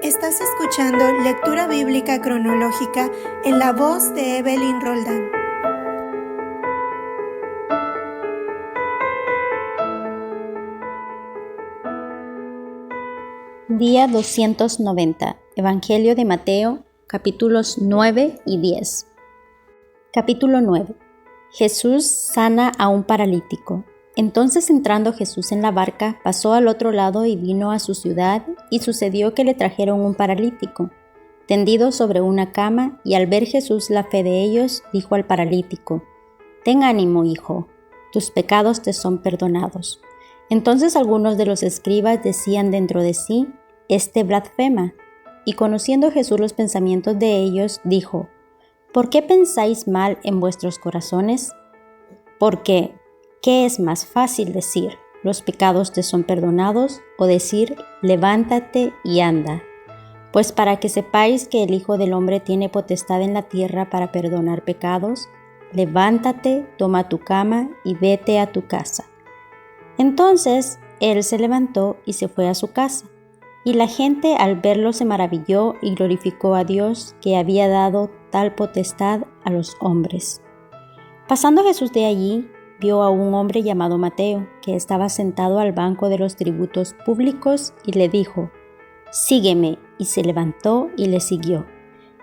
Estás escuchando Lectura Bíblica Cronológica en la voz de Evelyn Roldán. Día 290. Evangelio de Mateo, capítulos 9 y 10. Capítulo 9. Jesús sana a un paralítico. Entonces, entrando Jesús en la barca, pasó al otro lado y vino a su ciudad, y sucedió que le trajeron un paralítico, tendido sobre una cama, y al ver Jesús la fe de ellos, dijo al paralítico: «Ten ánimo, hijo, tus pecados te son perdonados». Entonces algunos de los escribas decían dentro de sí: «Este blasfema». Y conociendo Jesús los pensamientos de ellos, dijo: «¿Por qué pensáis mal en vuestros corazones? Porque, ¿qué es más fácil decir: los pecados te son perdonados, o decir: levántate y anda? Pues para que sepáis que el Hijo del Hombre tiene potestad en la tierra para perdonar pecados, levántate, toma tu cama y vete a tu casa». Entonces él se levantó y se fue a su casa. Y la gente al verlo se maravilló y glorificó a Dios, que había dado tal potestad a los hombres. Pasando Jesús de allí, vio a un hombre llamado Mateo, que estaba sentado al banco de los tributos públicos, y le dijo: «Sígueme». Y se levantó y le siguió.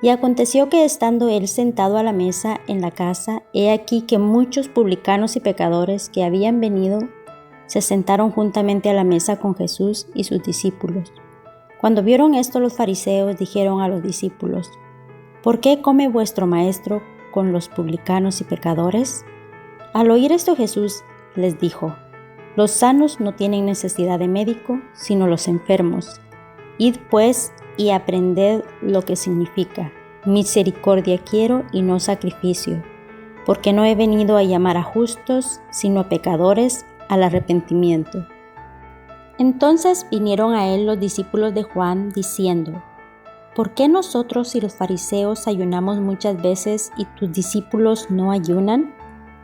Y aconteció que estando él sentado a la mesa en la casa, he aquí que muchos publicanos y pecadores que habían venido se sentaron juntamente a la mesa con Jesús y sus discípulos. Cuando vieron esto, los fariseos dijeron a los discípulos: «¿Por qué come vuestro maestro con los publicanos y pecadores?». Al oír esto, Jesús les dijo: «Los sanos no tienen necesidad de médico, sino los enfermos. Id pues y aprended lo que significa: misericordia quiero y no sacrificio, porque no he venido a llamar a justos, sino a pecadores al arrepentimiento». Entonces vinieron a él los discípulos de Juan, diciendo: «¿Por qué nosotros y los fariseos ayunamos muchas veces y tus discípulos no ayunan?».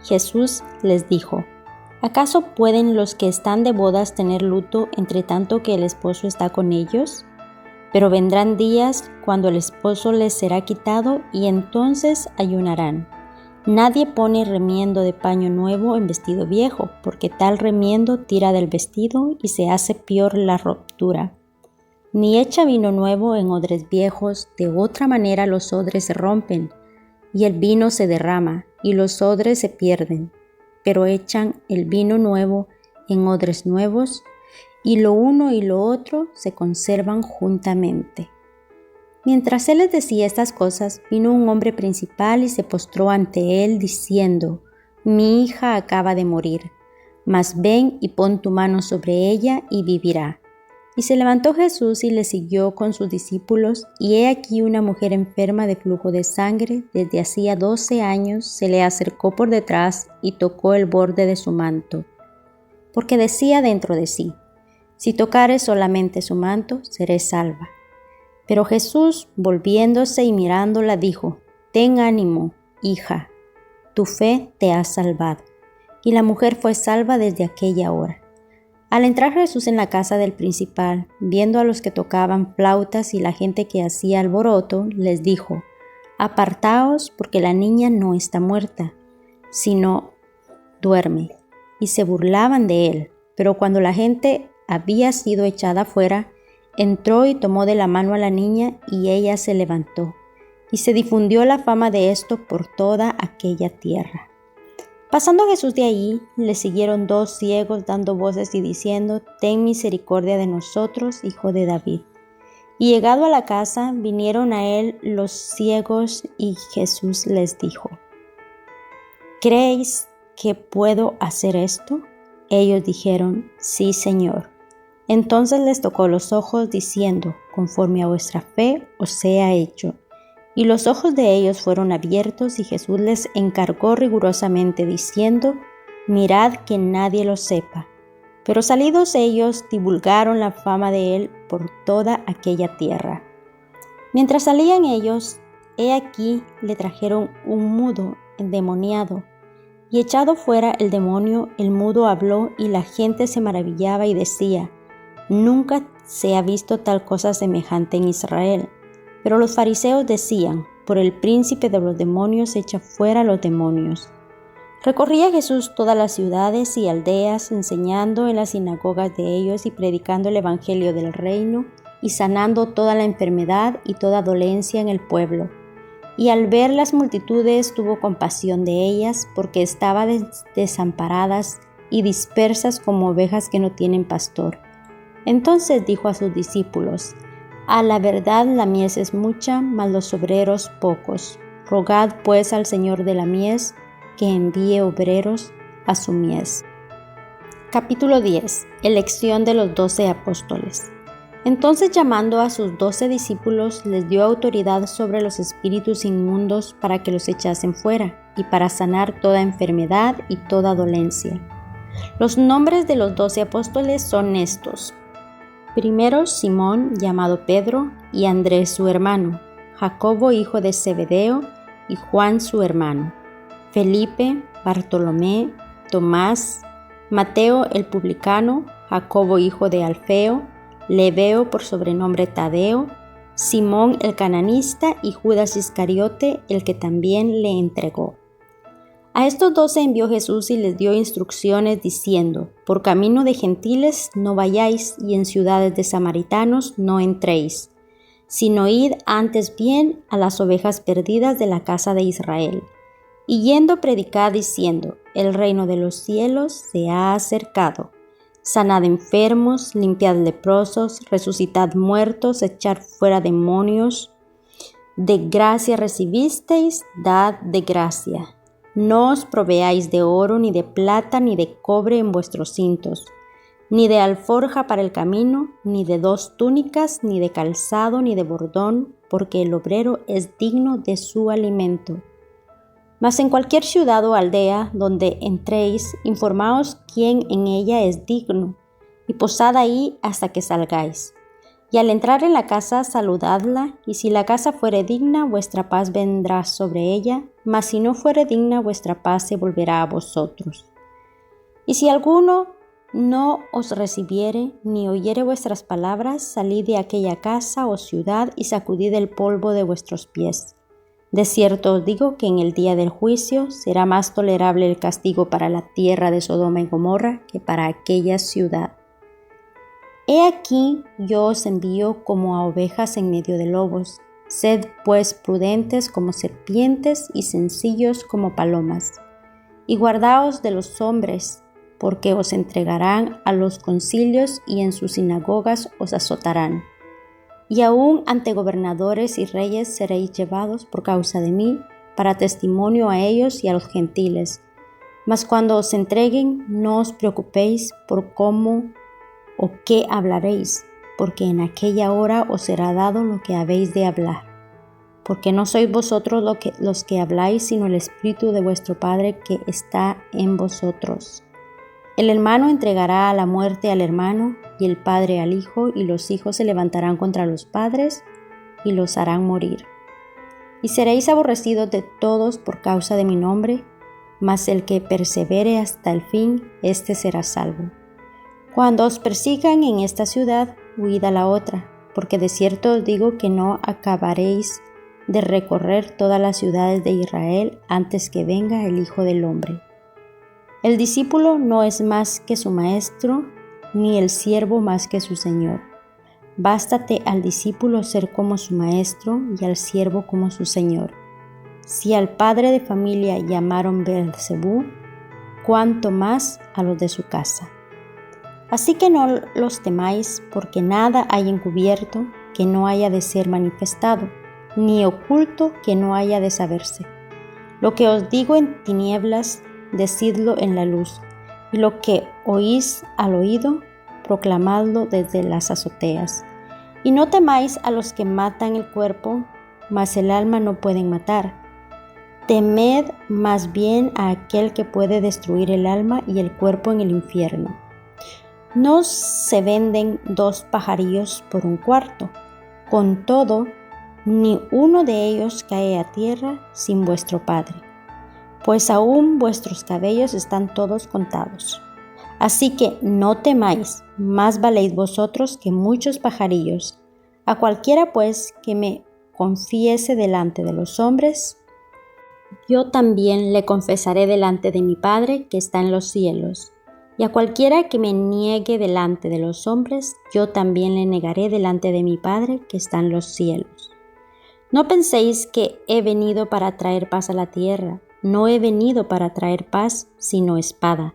Jesús les dijo: «¿Acaso pueden los que están de bodas tener luto entre tanto que el esposo está con ellos? Pero vendrán días cuando el esposo les será quitado, y entonces ayunarán. Nadie pone remiendo de paño nuevo en vestido viejo, porque tal remiendo tira del vestido y se hace peor la rotura. Ni echa vino nuevo en odres viejos, de otra manera los odres se rompen, y el vino se derrama, y los odres se pierden. Pero echan el vino nuevo en odres nuevos, y lo uno y lo otro se conservan juntamente». Mientras él les decía estas cosas, vino un hombre principal y se postró ante él, diciendo: «Mi hija acaba de morir, mas ven y pon tu mano sobre ella y vivirá». Y se levantó Jesús y le siguió con sus discípulos, y he aquí una mujer enferma de flujo de sangre desde hacía 12 años se le acercó por detrás y tocó el borde de su manto, porque decía dentro de sí: «Si tocare solamente su manto, seré salva». Pero Jesús, volviéndose y mirándola, dijo: «Ten ánimo, hija, tu fe te ha salvado». Y la mujer fue salva desde aquella hora. Al entrar Jesús en la casa del principal, viendo a los que tocaban flautas y la gente que hacía alboroto, les dijo: «Apartaos, porque la niña no está muerta, sino duerme». Y se burlaban de él. Pero cuando la gente había sido echada fuera, entró y tomó de la mano a la niña, y ella se levantó. Y se difundió la fama de esto por toda aquella tierra. Pasando Jesús de allí, le siguieron 2 ciegos dando voces y diciendo: «Ten misericordia de nosotros, hijo de David». Y llegado a la casa, vinieron a él los ciegos, y Jesús les dijo: «¿Creéis que puedo hacer esto?». Ellos dijeron: «Sí, Señor». Entonces les tocó los ojos, diciendo: «Conforme a vuestra fe os sea hecho». Y los ojos de ellos fueron abiertos, y Jesús les encargó rigurosamente, diciendo: «Mirad que nadie lo sepa». Pero salidos ellos, divulgaron la fama de él por toda aquella tierra. Mientras salían ellos, he aquí le trajeron un mudo endemoniado, y echado fuera el demonio, el mudo habló, y la gente se maravillaba y decía: Nunca se ha visto tal cosa semejante en Israel. Pero los fariseos decían: por el príncipe de los demonios echa fuera los demonios. Recorría Jesús todas las ciudades y aldeas, enseñando en las sinagogas de ellos y predicando el evangelio del reino y sanando toda la enfermedad y toda dolencia en el pueblo. Y al ver las multitudes tuvo compasión de ellas, porque estaban desamparadas y dispersas como ovejas que no tienen pastor. Entonces dijo a sus discípulos: a la verdad la mies es mucha, mas los obreros pocos. Rogad pues al Señor de la mies que envíe obreros a su mies. Capítulo 10. Elección de los 12 apóstoles. Entonces, llamando a sus 12 discípulos, les dio autoridad sobre los espíritus inmundos para que los echasen fuera y para sanar toda enfermedad y toda dolencia. Los nombres de los 12 apóstoles son estos: primero, Simón, llamado Pedro, y Andrés su hermano, Jacobo hijo de Zebedeo y Juan su hermano, Felipe, Bartolomé, Tomás, Mateo el publicano, Jacobo hijo de Alfeo, Lebeo por sobrenombre Tadeo, Simón el cananista y Judas Iscariote, el que también le entregó. A estos 12 envió Jesús y les dio instrucciones diciendo: por camino de gentiles no vayáis, y en ciudades de samaritanos no entréis, sino id antes bien a las ovejas perdidas de la casa de Israel. Y yendo predicad diciendo: el reino de los cielos se ha acercado. Sanad enfermos, limpiad leprosos, resucitad muertos, echad fuera demonios. De gracia recibisteis, dad de gracia. No os proveáis de oro, ni de plata, ni de cobre en vuestros cintos, ni de alforja para el camino, ni de 2 túnicas, ni de calzado, ni de bordón, porque el obrero es digno de su alimento. Mas en cualquier ciudad o aldea donde entréis, informaos quién en ella es digno, y posad ahí hasta que salgáis. Y al entrar en la casa, saludadla, y si la casa fuere digna, vuestra paz vendrá sobre ella, mas si no fuere digna, vuestra paz se volverá a vosotros. Y si alguno no os recibiere, ni oyere vuestras palabras, salid de aquella casa o ciudad y sacudid el polvo de vuestros pies. De cierto os digo que en el día del juicio será más tolerable el castigo para la tierra de Sodoma y Gomorra que para aquella ciudad. He aquí yo os envío como a ovejas en medio de lobos. Sed pues prudentes como serpientes y sencillos como palomas. Y guardaos de los hombres, porque os entregarán a los concilios y en sus sinagogas os azotarán. Y aún ante gobernadores y reyes seréis llevados por causa de mí, para testimonio a ellos y a los gentiles. Mas cuando os entreguen, no os preocupéis por cómo o qué hablaréis, porque en aquella hora os será dado lo que habéis de hablar. Porque no sois vosotros los que habláis, sino el Espíritu de vuestro Padre que está en vosotros. El hermano entregará a la muerte al hermano, y el padre al hijo, y los hijos se levantarán contra los padres, y los harán morir. Y seréis aborrecidos de todos por causa de mi nombre, mas el que persevere hasta el fin, éste será salvo. Cuando os persigan en esta ciudad, huid a la otra, porque de cierto os digo que no acabaréis de recorrer todas las ciudades de Israel antes que venga el Hijo del Hombre. El discípulo no es más que su maestro, ni el siervo más que su señor. Bástate al discípulo ser como su maestro y al siervo como su señor. Si al padre de familia llamaron Beelzebú, cuánto más a los de su casa. Así que no los temáis, porque nada hay encubierto que no haya de ser manifestado, ni oculto que no haya de saberse. Lo que os digo en tinieblas, decidlo en la luz, y lo que oís al oído, proclamadlo desde las azoteas. Y no temáis a los que matan el cuerpo, mas el alma no pueden matar. Temed más bien a aquel que puede destruir el alma y el cuerpo en el infierno. No se venden 2 pajarillos por 1 cuarto. Con todo, ni uno de ellos cae a tierra sin vuestro Padre, pues aún vuestros cabellos están todos contados. Así que no temáis, más valéis vosotros que muchos pajarillos. A cualquiera pues que me confiese delante de los hombres, yo también le confesaré delante de mi Padre que está en los cielos. Y a cualquiera que me niegue delante de los hombres, yo también le negaré delante de mi Padre que está en los cielos. No penséis que he venido para traer paz a la tierra. No he venido para traer paz, sino espada.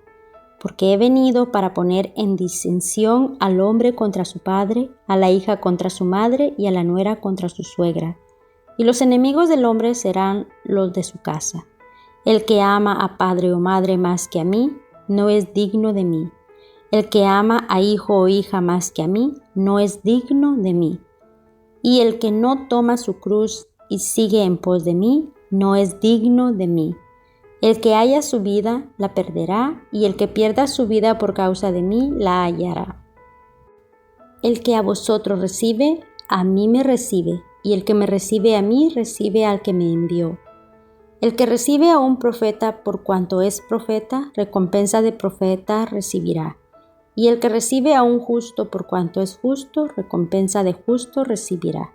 Porque he venido para poner en disensión al hombre contra su padre, a la hija contra su madre y a la nuera contra su suegra. Y los enemigos del hombre serán los de su casa. El que ama a padre o madre más que a mí, no es digno de mí. El que ama a hijo o hija más que a mí, no es digno de mí. Y el que no toma su cruz y sigue en pos de mí, no es digno de mí. El que haya su vida, la perderá, y el que pierda su vida por causa de mí, la hallará. El que a vosotros recibe, a mí me recibe, y el que me recibe a mí, recibe al que me envió. El que recibe a un profeta por cuanto es profeta, recompensa de profeta recibirá. Y el que recibe a un justo por cuanto es justo, recompensa de justo recibirá.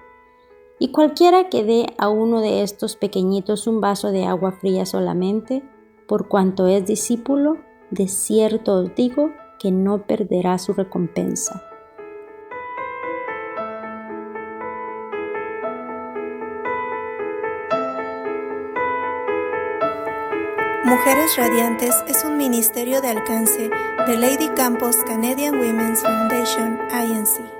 Y cualquiera que dé a uno de estos pequeñitos un vaso de agua fría solamente, por cuanto es discípulo, de cierto os digo que no perderá su recompensa. Mujeres Radiantes es un ministerio de alcance de Lady Campos Canadian Women's Foundation, Inc.